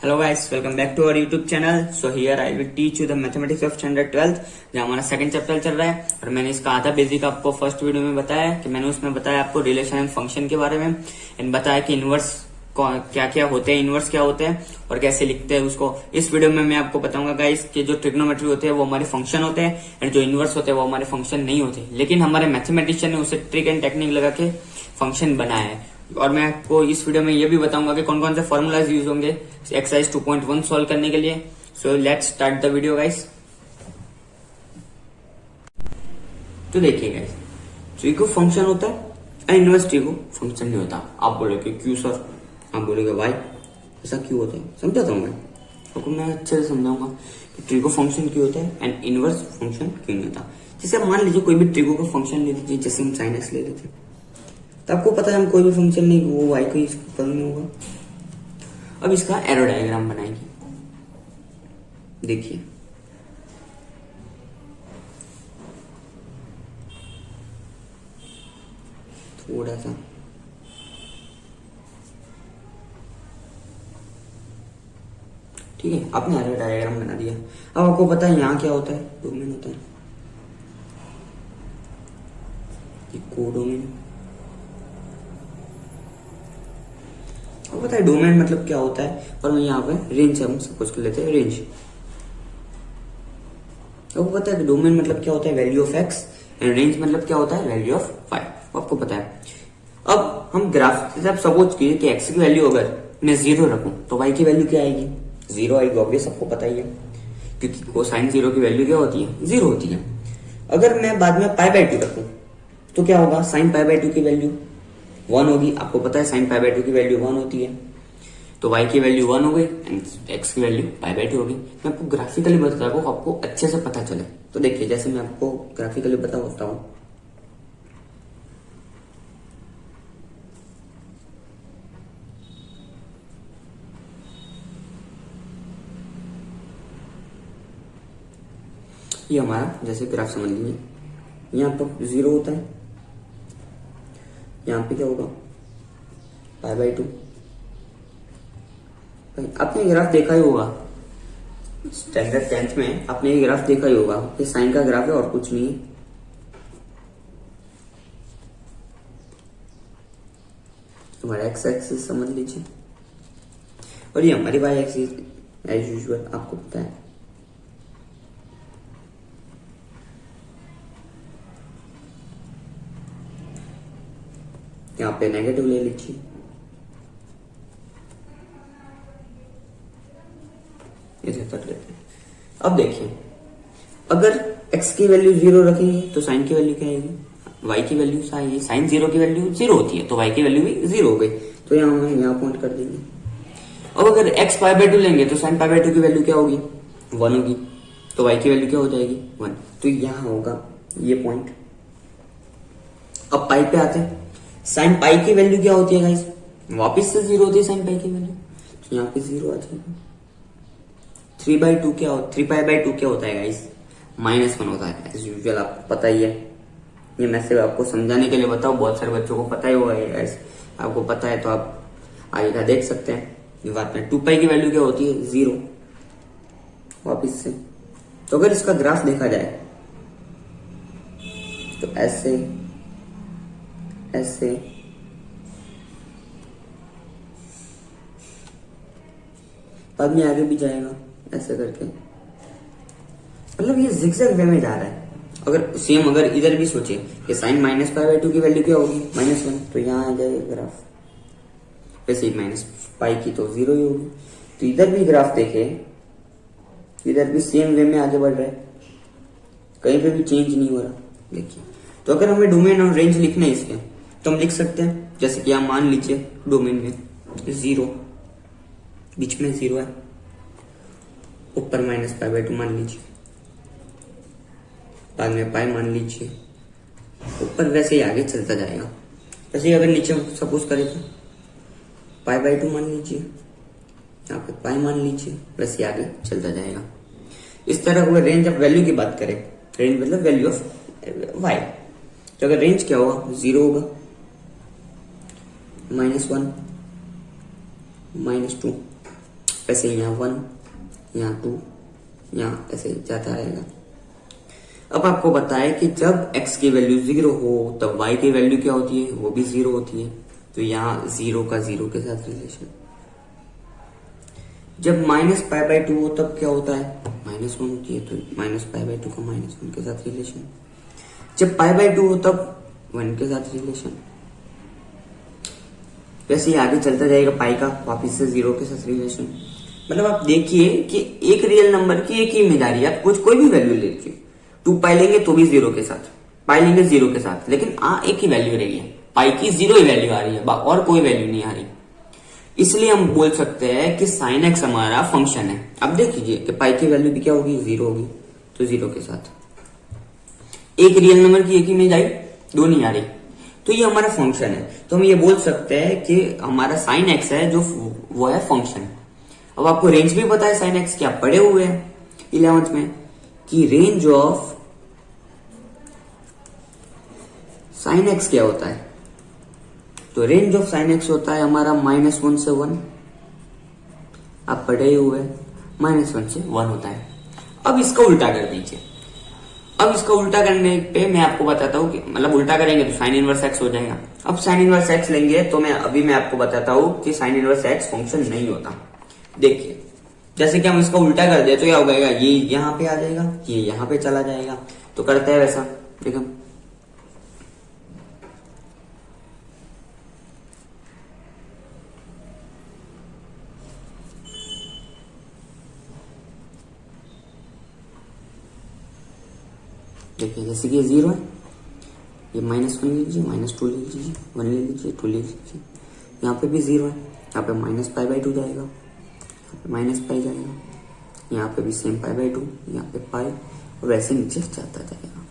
Hello guys, welcome back to our YouTube channel. So here I will teach you the mathematics of standard 12th, जहाँ हमारा second chapter चल रहा है। और मैंने इसका आधा बेसिक आपको फर्स्ट वीडियो में बताया कि मैंने उसमें बताया आपको रिलेशन एंड फंक्शन के बारे में, एंड बताया कि इनवर्स क्या क्या होते हैं, इनवर्स क्या होते हैं और कैसे लिखते हैं उसको। इस वीडियो में मैं आपको बताऊंगा गाइस कि जो ट्रिग्नोमेट्री होते हैं वो हमारे फंक्शन होते हैं, एंड जो इनवर्स होते हैं वो हमारे फंक्शन नहीं होते, लेकिन हमारे मैथमेटिशियन ने उसे ट्रिक एंड टेक्निक लगा के फंक्शन बनाया है। और मैं आपको इस वीडियो में ये भी बताऊंगा कि कौन कौन से फॉर्मूलाज यूज होंगे एक्सरसाइज 2.1 सॉल्व करने के लिए। So let's start the video guys. तो देखिए गाइस, ट्री को फंक्शन होता है, इनवर्स ट्री को फंक्शन नहीं होता। आप बोलोगे क्यों सर? आप बोलोगे वाई, ऐसा क्यों होता है? समझाता हूँ मैं आपको, मैं अच्छे से समझाऊंगा कि ट्री को फंक्शन क्यों होता है एंड इनवर्स फंक्शन क्यों नहीं होता। जैसे आप मान लीजिए कोई भी ट्री को फंक्शन ले लीजिए, जैसे हम साइन एक्स ले लेते हैं, तो आपको पता है हम कोई भी फंक्शन नहीं, वो वाई को इक्वल नहीं होगा। अब इसका एरो डायग्राम बनाएंगे। देखिए, थोड़ा सा ठीक है, आपने एरो डायग्राम बना दिया। अब आपको पता है यहाँ क्या होता है, डोमेन होता है, कोडोमेन। आपको पता है डोमेन मतलब क्या होता है, और मैं यहाँ पे रेंज हम सपोज कर लेते हैं रेंज। आपको पता है कि डोमेन मतलब क्या होता है, value of x, and range मतलब क्या होता है, वैल्यू ऑफ वाई। आपको पता है। अब हम ग्राफ से सपोज कीजिए कि एक्स की वैल्यू अगर मैं 0 रखूं तो वाई की वैल्यू क्या आएगी, 0 आएगी। ऑब्वियस, सबको पता ही है, क्योंकि कोसाइन 0 की वैल्यू क्या होती है, 0 होती है। अगर मैं बाद में पाई बाय 2 रखूं तो क्या होगा, साइन पाई बाय 2 की वैल्यू 1 होगी। आपको पता है साइन पाई बाय 2 की वैल्यू 1 होती है, तो y की वैल्यू 1 हो गई एंड x की वैल्यू पाई बाय 2 होगी। मैं आपको ग्राफिकली बता रहा हूँ, आपको अच्छे से पता चले। तो देखिए, जैसे मैं आपको ग्राफिकली बताता हूँ। ये हमारा जैसे ग्राफ समझ लीजिए, यहाँ पर 0 होता है, यहाँ पे क्या होगा, पाई बाय 2। आपने ग्राफ देखा ही होगा, स्टैंडर्ड 10th में आपने ये ग्राफ देखा ही होगा, ये साइन का ग्राफ है और कुछ नहीं है। हमारा एक्स एक्सिस समझ लीजिए, और ये हमारी वाई एक्सिस एज यूजुअल, आपको पता है। यहाँ पे नेगेटिव ले लीजिए, इधर तक लेते हैं। अब देखिए, अगर x की वैल्यू 0 रखेंगे तो साइन की वैल्यू क्या आएगी, y की वैल्यू आएगी। साइन 0 की वैल्यू 0 होती है, तो y की वैल्यू भी 0 हो गई। तो यहाँ हम यहाँ पॉइंट कर देंगे। अब अगर x पाई बाय 2 लेंगे तो साइन पाई बाय 2 की वैल्यू क्या होगी, 1 होगी, तो y की वैल्यू क्या हो जाएगी, 1। तो यहाँ होगा ये पॉइंट। अब पाई पे आते हैं, साइन पाई की वैल्यू क्या होती है गाइस, वापिस से 0 होती है साइन पाई की वैल्यू, तो यहाँ पे 0 आ जाएगा। 3/2 क्या होता है, 3 पाई बाय 2 क्या होता है गाइस, -1 होता है एज यूजुअल, आपको पता ही है। ये मैं सिर्फ आपको समझाने के लिए बताऊं, बहुत सारे बच्चों को पता ही होगा ये गाइस। आपको पता है तो आप आगे का देख सकते हैं। ये बात में 2 पाई की वैल्यू क्या होती है, 0 वापिस से। तो अगर इसका ग्राफ देखा जाए तो ऐसे ऐसे बाद में आगे भी जाएगा ऐसे करके, मतलब ये जिगजैग वे में जा रहा है। अगर सेम अगर इधर भी सोचे कि साइन -पाई/2 की वैल्यू क्या होगी, -1, तो यहाँ आ जाएगा ग्राफ। वैसे ही -पाई की तो 0 ही होगी। तो इधर भी ग्राफ देखे, इधर भी सेम वे में आगे बढ़ रहा है, कहीं पे भी चेंज नहीं हो रहा। देखिए, तो अगर हमें डोमेन और रेंज लिखना है इसके, तो हम लिख सकते हैं। जैसे कि आप मान लीजिए डोमेन में 0, बीच में 0 है, ऊपर -पाई/2 मान लीजिए, बाद में पाई मान लीजिए, ऊपर वैसे ही आगे चलता जाएगा। वैसे ही अगर नीचे सपोज करें तो पाई/2 मान लीजिए, यहाँ पे पाई मान लीजिए, वैसे ही आगे चलता जाएगा। इस तरह अगर रेंज ऑफ वैल्यू की बात करें, रेंज मतलब वैल्यू ऑफ वाई, तो अगर रेंज क्या होगा, 0 होगा, -1 -2, वैसे यहाँ 1, यहाँ 2, यहाँ ऐसे जाता रहेगा। अब आपको पता है कि जब x की वैल्यू 0 हो तब y की वैल्यू क्या होती है, वो भी 0 होती है। तो यहाँ 0 का 0 के साथ रिलेशन। जब -π/2 हो तब क्या होता है, -1 होती है, तो -π/2 का -1 के साथ रिलेशन। जब π/2 हो तब 1 के साथ रिलेशन। वैसे ही आगे चलता जाएगा पाई का, वापिस से 0 के साथ रिलेशन। मतलब आप देखिए कि एक रियल नंबर की एक ही इमेज, आप कुछ कोई भी वैल्यू ले लीजिए, 2 पाई लेंगे तो भी 0 के साथ, पाई लेंगे 0 के साथ, लेकिन एक ही वैल्यू रही है, पाई की 0 ही वैल्यू आ रही है और कोई वैल्यू नहीं आ रही। इसलिए हम बोल सकते हैं कि sin x हमारा फंक्शन है। अब देख लीजिए कि पाई की वैल्यू भी क्या होगी, 0 होगी, तो 0 के साथ एक रियल नंबर की एक ही इमेज आई, 2 नहीं आ रही, तो ये हमारा फंक्शन है। तो हम ये बोल सकते हैं कि हमारा sin x है जो वो है फंक्शन। अब आपको रेंज भी पता है sin x, क्या पढ़े हुए हैं 11th में कि रेंज ऑफ sin x क्या होता है। तो रेंज ऑफ sin x होता है हमारा -1 से 1, आप पढ़े हुए -1 से 1 होता है। अब इसका उल्टा कर दीजिए। अब इसका उल्टा करने पे मैं आपको बताता हूँ कि मतलब उल्टा करेंगे तो sin इनवर्स x हो जाएगा। अब sin इनवर्स x लेंगे तो मैं आपको बताता हूँ कि sin इनवर्स x फंक्शन नहीं होता। देखिए जैसे कि हम इसका उल्टा कर दे तो क्या हो जाएगा, ये यहाँ पे आ जाएगा, ये यहाँ पे चला जाएगा। तो करते हैं वैसा, देखो देखिए जैसे कि ये 0 है, ये -1 ले लीजिए, -2 ले लीजिए, 1 ले लीजिए, 2 ले लीजिए, यहाँ पे भी 0 है, यहाँ पे -π/2 जाएगा, यहाँ पे -π जाएगा, यहाँ पे भी सेम π/2, यहाँ पे पाई, और वैसे नीचे जाता जाएगा।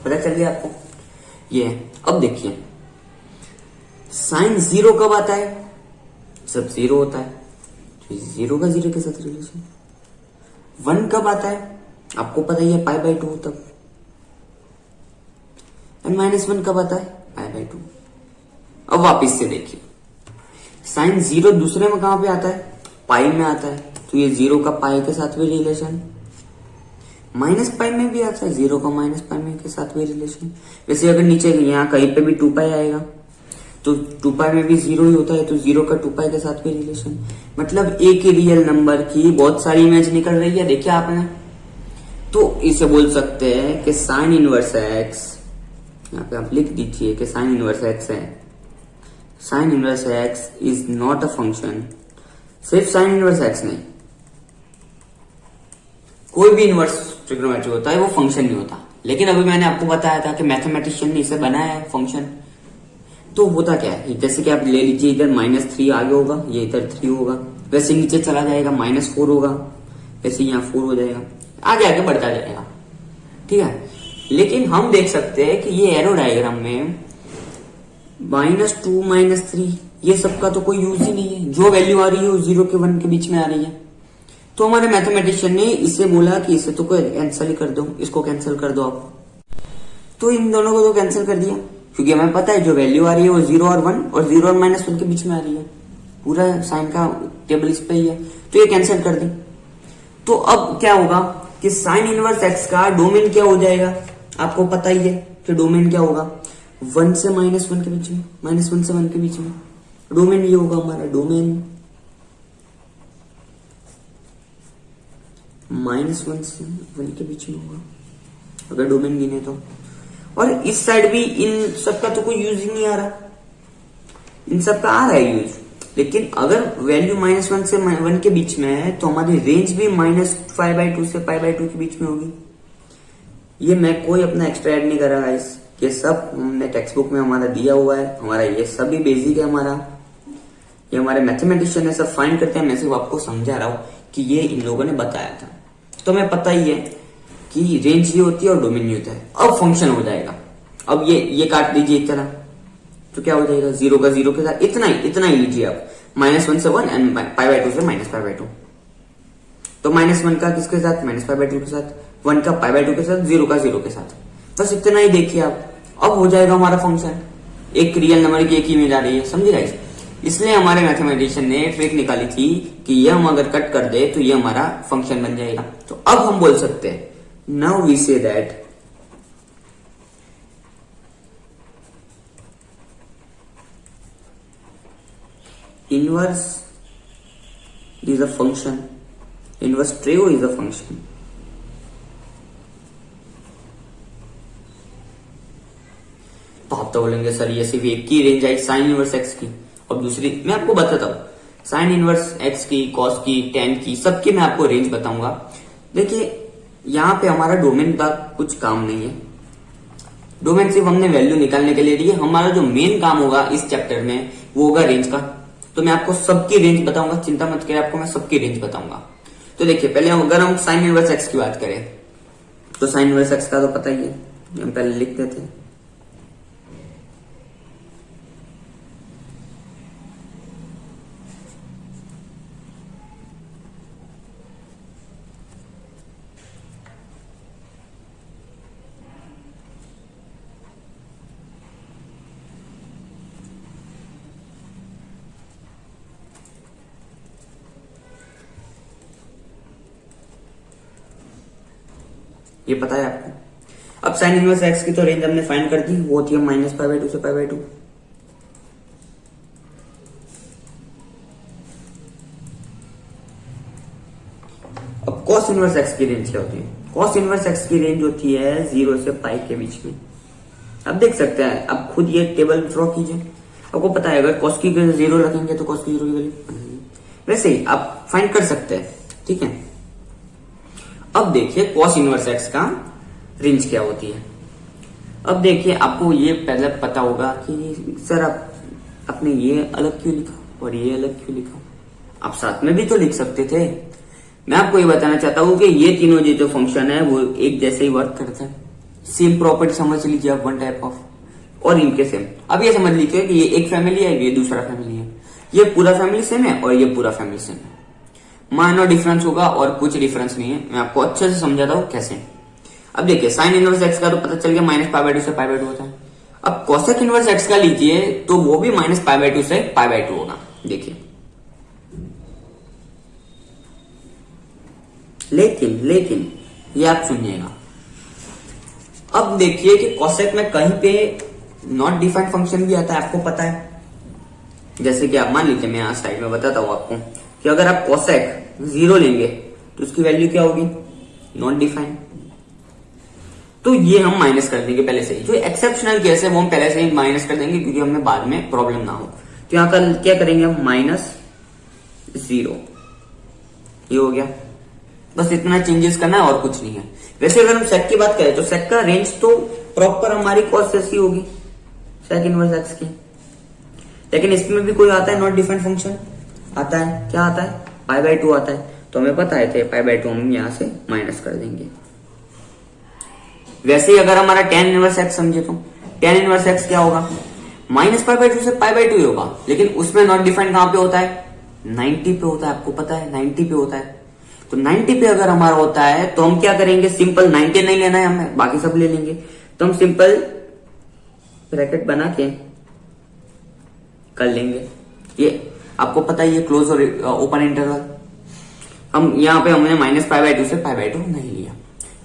पता चल गया आपको ये है। अब देखिए sin 0 कब आता है, जब 0 होता है, तो 0 का 0 के साथ रिलेशन। 1 कब आता है, आपको पता ही है π/2 तब। -1 कब आता है, π/2। अब वापिस से देखिए sin 0 दूसरे में कहां पे आता है, पाई में आता है, तो ये 0 का पाई के साथ भी रिलेशन। -π में भी आता है, 0 का -π में के साथ भी रिलेशन। वैसे अगर नीचे यहाँ कहीं पे भी 2π आएगा तो 2π में भी 0 ही होता है, तो 0 का 2π के साथ भी रिलेशन। मतलब एक ही रियल नंबर की बहुत सारी इमेज निकल रही है, देखिए आपने। तो इसे बोल सकते हैं कि sin इनवर्स x, यहाँ पे आप लिख दीजिए कि sin इनवर्स x है, sin inverse x is not a function. सिर्फ sin इनवर्स x नहीं, कोई भी इनवर्स ट्रिग्नोमेट्री होता है वो फंक्शन नहीं होता। लेकिन अभी मैंने आपको बताया था कि मैथमेटिशियन ने इसे बनाया है फंक्शन। तो होता क्या है, जैसे कि आप ले लीजिए इधर -3 आगे होगा, ये इधर 3 होगा, वैसे नीचे चला जाएगा -4 होगा, वैसे यहाँ 4 हो जाएगा, आगे आगे बढ़ता जाएगा, ठीक है। लेकिन हम देख सकते हैं कि ये एरो डायग्राम में -2 -3 ये सबका तो कोई यूज ही नहीं है। जो वैल्यू आ रही है वो 0 के 1 के बीच में आ रही है। तो हमारे मैथमेटिशियन ने इसे बोला कि इसे तो कोई कैंसिल ही कर दो, इसको कैंसिल कर दो आप। तो इन दोनों को तो कैंसिल कर दिया, क्योंकि हमें पता है जो वैल्यू आ रही है वो 0 और 1 और 0 और -1 के बीच में आ रही है। पूरा साइन का टेबल इस पे ही है, तो ये कैंसिल कर दी। तो अब क्या होगा कि sin इनवर्स x का डोमेन क्या हो जाएगा, आपको पता ही है कि डोमेन क्या होगा, 1 से -1 के बीच में, -1 से 1 के बीच में डोमेन ये होगा हमारा। डोमेन -1 से 1 के बीच में होगा अगर डोमेन गिने तो। और इस साइड भी इन सबका तो कोई यूज ही नहीं आ रहा, इन सबका आ रहा है यूज। लेकिन अगर वैल्यू -1 से 1 के बीच में है तो हमारी रेंज भी -π/2 से π/2 के बीच में होगी। ये मैं कोई अपना एक्स्ट्रा ऐड नहीं कर रहा गाइस, ये सब हमने टेक्स्ट बुक में हमारा दिया हुआ है, हमारा ये सभी बेसिक है हमारा, ये हमारे मैथमेटिशियन ने सब फाइंड करते हैं। मैं सिर्फ आपको समझा रहा हूँ कि ये इन लोगों ने बताया था। तो हमें पता ही है कि रेंज ये होती है और डोमेन ये होता है। अब फंक्शन हो जाएगा। अब ये काट दीजिए एक तरह, तो क्या हो जाएगा, 0 का 0 के साथ इतना ही लीजिए आप, -1 से 1 एंड π/2 से -π/2। तो -1 का किसके साथ, -π/2 के साथ, 1 का π/2 के साथ, 0 का 0 के साथ, बस इतना ही देखिए आप। अब हो जाएगा हमारा फंक्शन, एक रियल नंबर की एक ही इमेज आ रही है, समझे गाइस। इसलिए हमारे मैथमेटिशियन ने ट्रिक निकाली थी कि ये हम अगर कट कर दे तो ये हमारा फंक्शन बन जाएगा। तो अब हम बोल सकते हैं, now we say that inverse is a function, inverse trio is a function। तो आप तो बोलेंगे सर ये सिर्फ एक की range I sine inverse x की, और दूसरी मैं आपको बताता हूं साइन इनवर्स एक्स की, कॉस की, टेन की, सबकी मैं आपको रेंज बताऊंगा। देखिए यहां पे हमारा डोमेन का कुछ काम नहीं है, डोमेन सिर्फ हमने वैल्यू निकालने के लिए दी है। हमारा जो मेन काम होगा इस चैप्टर में वो होगा रेंज का। तो मैं आपको सबकी रेंज बताऊंगा, चिंता मत करिए, आपको मैं सबकी रेंज बताऊंगा। तो देखिए पहले अगर हम साइन इनवर्स एक्स की बात करें तो साइन इनवर्स एक्स का तो पता ही है, हम पहले लिख देते हैं। ये पता है आपको। अब साइन इनवर्स एक्स की तो रेंज हमने फाइंड कर दी, वो थी -π/2 से π/2। अब cos इनवर्स एक्स की रेंज क्या होती है? cos इनवर्स एक्स की रेंज होती है 0 से पाई के बीच में। आप देख सकते हैं, आप खुद ये टेबल ड्रॉ कीजिए, आपको पता है अगर cos की 0 रखेंगे तो cos की 0 की वैल्यू, वैसे ही आप फाइंड कर सकते हैं, ठीक है। अब देखिए cos इनवर्स एक्स का रेंज क्या होती है। अब देखिए आपको ये पहले पता होगा कि सर आपने ये अलग क्यों लिखा और ये अलग क्यों लिखा, आप साथ में भी तो लिख सकते थे। मैं आपको ये बताना चाहता हूं कि ये तीनों जो फंक्शन है वो एक जैसे ही वर्क करते हैं, सेम प्रॉपर्टी समझ लीजिए आप, वन टाइप ऑफ, और इनके सेम। अब ये समझ लीजिए कि ये एक फैमिली है, ये दूसरा फैमिली है, ये पूरा फैमिली सेम है और ये पूरा फैमिली सेम है। माइनर डिफरेंस होगा और कुछ डिफरेंस नहीं है, मैं आपको अच्छे से समझाता हूं कैसे। अब देखिए साइन इनवर्स एक्स का तो पता चल गया -π/2 से π/2 होता है। अब कोसेक इनवर्स एक्स का लीजिए तो वो भी -π/2 से π/2 होगा। देखिए लेकिन ये आप सुनिएगा। अब देखिए कि कोसेक में कहीं पे नॉट डिफाइंड फंक्शन भी आता है, आपको पता है। जैसे कि आप मान लीजिए, मैं यहां साइड में बताता हूं आपको कि अगर आप कोसेक 0 लेंगे तो उसकी वैल्यू क्या होगी? Not defined. तो ये हम माइनस कर देंगे पहले से ही। जो एक्सेप्शनल केस है वो हम पहले से ही माइनस कर देंगे क्योंकि हमें बाद में प्रॉब्लम ना हो। तो यहां का क्या करेंगे हम? -0, ये हो गया। बस इतना चेंजेस करना है और कुछ नहीं है। वैसे अगर हम सेक की बात करें तो सेक का रेंज तो प्रॉपर हमारी कॉस जैसी होगी सेक इनवर्स एक्स की, लेकिन इसमें भी कोई आता है नॉट डिफाइंड फंक्शन आता है। क्या आता है? π/2 आता है। तो हमें पता है π/2 हम यहां से माइनस कर देंगे। वैसे ही अगर हमारा tan इनवर्स एक्स समझे तो tan इनवर्स एक्स क्या होगा? -π/2 से π/2 ही होगा, लेकिन उसमें नॉट डिफाइंड कहां पे होता है? 90 पे होता है। आपको पता है 90 पे होता है। तो 90 पे अगर हमारा होता है तो हम क्या करेंगे? सिंपल 90 नहीं लेना है हमें, बाकी सब ले लेंगे। तो हम सिंपल ब्रैकेट बना के कर लेंगे। ये आपको पता है ये क्लोज और ओपन इंटरवल। हम यहाँ पे हमने -π/2 से π/2 नहीं लिया।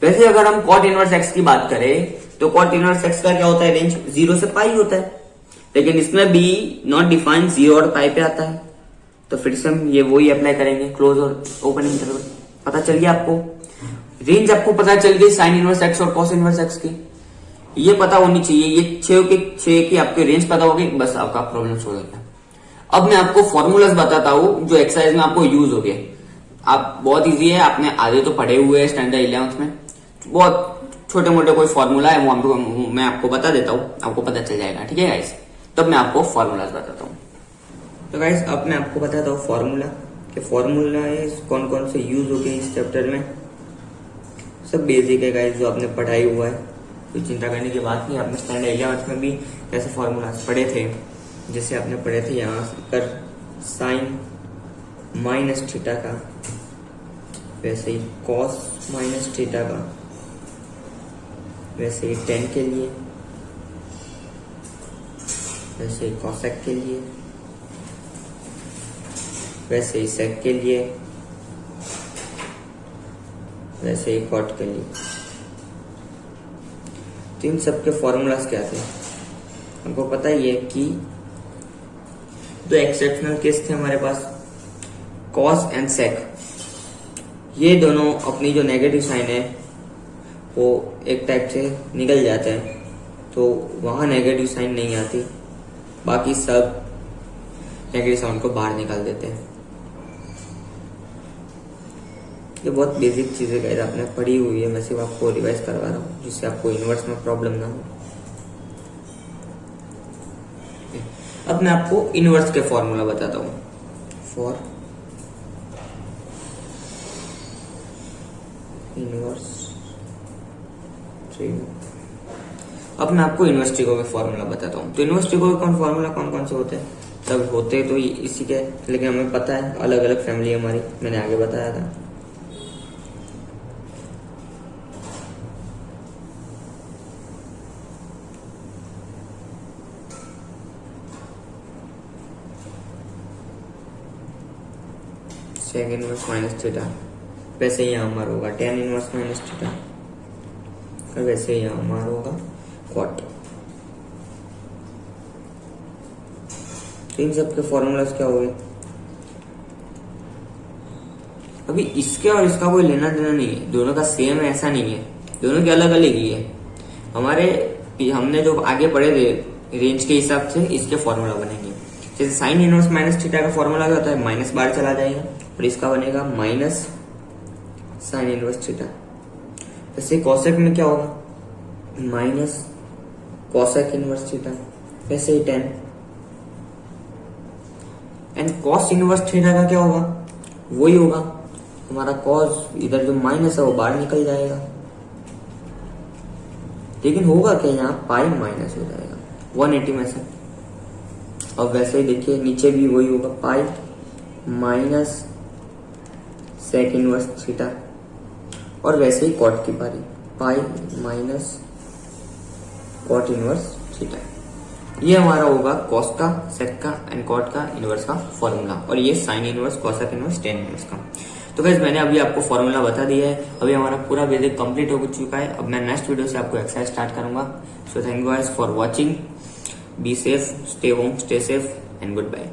वैसे अगर हम cot इनवर्स एक्स की बात करें तो cot इनवर्स एक्स का क्या होता है? रेंज 0 से पाई होता है, लेकिन इसमें भी नॉट डिफाइंड 0 और पाई पे आता है। तो फिर से हम ये वही अप्लाई करेंगे, क्लोज और ओपन इंटरवल। पता चल गया आपको रेंज, आपको पता चल गई साइन इनवर्स एक्स और cos इनवर्स एक्स की। ये पता होनी चाहिए, ये 6 की आपकी रेंज पता होगी, बस आपका प्रॉब्लम सॉल्व हो गया। अब मैं आपको फॉर्मूलाज बताता हूं जो एक्सरसाइज में आपको यूज हो गए। आप बहुत इजी है, आपने आधे तो पढ़े हुए हैं स्टैंडर्ड 11th में। बहुत छोटे मोटे कोई फॉर्मूला है वो मैं आपको बता देता हूँ, आपको पता चल जाएगा। ठीक है गाइस, तब मैं आपको फॉर्मूलाज बताता हूँ। तो गाइस अब मैं आपको बताता हूँ फॉर्मूला कि फॉर्मूला कौन कौन से यूज हो गए इस चैप्टर में। सब बेसिक है गाइस, जो आपने पढ़ाई हुआ है, कोई चिंता करने की बात नहीं। आपने स्टैंडर्ड 11th में भी कैसे फॉर्मूलाज पढ़े थे, जैसे आपने पढ़े थे यहाँ पर साइन माइनस थीटा का, वैसे ही कॉस माइनस थीटा का, वैसे ही टेन के लिए, वैसे ही कॉसेक के लिए, वैसे ही सेक के लिए, वैसे ही कॉट के लिए। तो इन सबके फॉर्मूलाज क्या थे हमको पता ही है कि दो एक्सेप्शनल केस थे हमारे पास, कॉस एंड सेक। ये दोनों अपनी जो नेगेटिव साइन है वो एक टाइप से निकल जाते हैं, तो वहां नेगेटिव साइन नहीं आती, बाकी सब नेगेटिव साउंड को बाहर निकाल देते हैं। ये बहुत बेसिक चीजें गाइस आपने पढ़ी हुई है, मैं सिर्फ आपको रिवाइज करवा रहा हूँ जिससे आपको इन्वर्स में प्रॉब्लम ना हो। अब मैं आपको इन्वर्स के फॉर्मूला बताता हूँ। फॉर इन्वर्स ट्रिगो, अब मैं आपको इन्वर्स ट्रिगो के फॉर्मूला बताता हूँ। तो इन्वर्स ट्रिगो के फॉर्मूला कौन कौन से होते हैं? सब होते तो इसी के, लेकिन हमें पता है अलग अलग फैमिली हमारी, मैंने आगे बताया था। सेक इनवर्स माइनस थीटा, वैसे ही यहाँ हमारा होगा टेन इनवर्स माइनस थीटा, और वैसे ही यहाँ हमारा होगा कॉट। इन सब के फॉर्मूलाज क्या हो गए? अभी इसके और इसका कोई लेना देना नहीं है, दोनों का सेम है ऐसा नहीं है, दोनों के अलग अलग ही है। हमने जो आगे पढ़े थे रेंज के हिसाब से इसके फॉर्मूला बनेंगे। जैसे साइन इनवर्स माइनस थीटा का फॉर्मूला क्या होता है? माइनस बाहर चला जाएगा और इसका बनेगा माइनस साइन इनवर्स थीटा। वैसे कॉसेक में क्या होगा? माइनस कॉसेक इनवर्स थीटा, वैसे ही 10। एंड कॉस इनवर्स थीटा का क्या होगा? वही होगा हमारा कॉस, इधर जो माइनस है वो बाहर निकल जाएगा, लेकिन होगा क्या यहाँ पाई माइनस हो जाएगा 180 में से। और वैसे ही देखिए नीचे भी वही होगा, pi minus sec inverse theta, और वैसे ही कॉट की पारी, pi minus cot inverse theta. ये हमारा होगा कॉस का, सेक का एंड कॉट का इनवर्स का फॉर्मूला, और ये sine inverse, cosec inverse, tan inverse का। तो गाइस मैंने अभी आपको फॉर्मूला बता दिया है, अभी हमारा पूरा बेसिक कंप्लीट हो चुका है। अब मैं नेक्स्ट वीडियो से आपको एक्सरसाइज स्टार्ट करूंगा। So thank you guys for watching, be safe, stay home, stay safe and good bye.